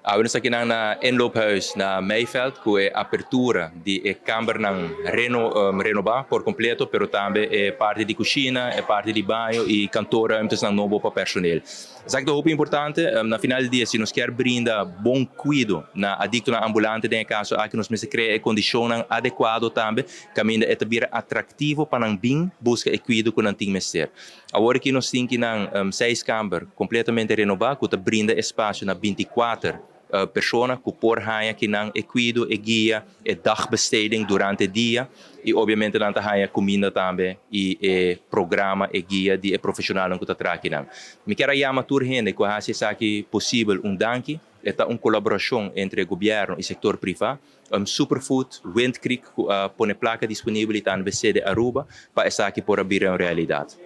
We estamos aqui na inloophuis na Meiveld, que é a abertura de câmara renovar por completo, pero também é parte de cozinha, é parte de banho e cantor-ruimtes novo para personal. Isso é muito importante. Na final do dia, se nós queremos brindar bom cuidado na adictonan ambulante, em caso aqui nós precisamos criar condições adequadas também, caminho é também atrativo para não bem busca e cuidado que não tem mestre. Agora que nós temos na 6 câmaras completamente renovadas, que brinda espaço na 24 pessoas que por haya que não é cuido e guia e dagbesteding durante o dia e obviamente não haya comida também e programa e guia de profissional que está trabalhando. Me quero chamar toda gente que acha que possível danke é uma colaboração entre o governo e o setor privado. Superfood, Windcreek, põe placa disponível e também sede Aruba para essa aqui por abrir uma realidade.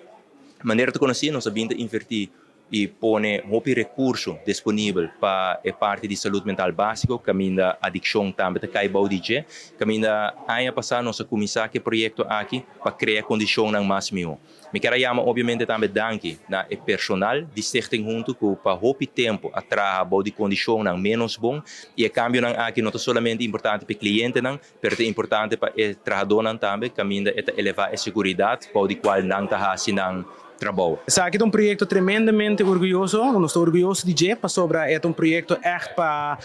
Maneira de conhecer, nós sabemos invertir e põe muito recurso disponível para a parte de saúde mental básico, caminho da adicção também, que cai bom DJ, caminho da ano passado nós começar que projeto aqui para criar condições não mais melhor. Me quero chamar obviamente também danke na personal de Stichting Hunto que para muito tempo atrás bom de condições não menos bom e a cambio não aqui não é somente importante para o cliente não, mas é importante para o trabalhador também, caminho da elevar a segurança para o qual não está hasi não trabalho. Aqui é um projeto tremendamente orgulhoso, eu estou orgulhoso de dizer, sobre é um projeto echt para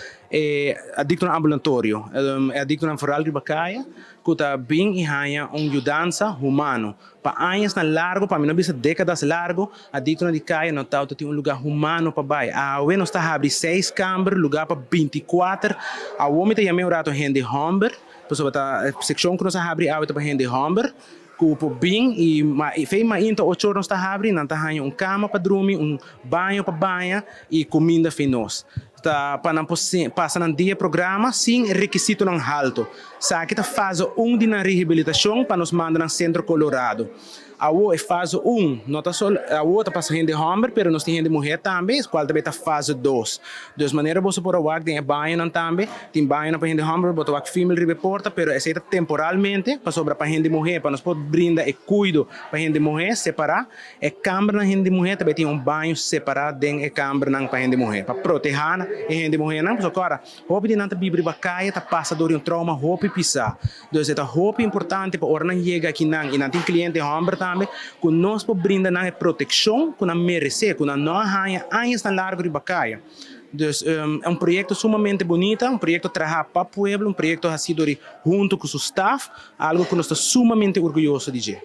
adictonan ambulatório, adictonan foral de bacaia, que está bem e ganha ajudança humano. Para anos na largo, para mim não bisa décadas largo, adictonan de caia não está tem lugar humano para baixo. A nós está abrindo 6 câmaras, lugar para 24. A homem tem também o rato gente homber, pessoa a secção que nós abrimos para gente homber. Cupo bem e fez mais então 8 horas está abrindo, não está ganhando cama para dormir, banho para banhar e comida para nós. Tá para não passar um dia programa sem requisito não alto. Aqui está fase 1 de reabilitação para nos mandar no centro Colorado. A outra é fase 1, não tá só a outra para gente homem, mas nós temos gente mulher também, qual também está fase 2. De maneira você pode ver tem banho não também, tem banho para gente homem, botar o female ribe porta, mas essa é temporalmente para sobra para gente mulher, para nós poder brindar e cuido para gente mulher separar, e câmara na gente mulher também tem banho separado dentro e câmara não para gente mulher, para proteger a gente mulher não, porque agora roupa de nanta bibri bacaia tá passa por trauma roupa e pisar. Então essa roupa importante para hora não chega aqui não e não tem cliente homem que nós podemos brindar na proteção que nós merecemos, que nós não ganhamos anos na largo de bacaia. Então, é um projeto sumamente bonito, um projeto que trabalha para o povo, um projeto que ha sido junto com o staff, algo que nós estamos sumamente orgulhosos de dizer.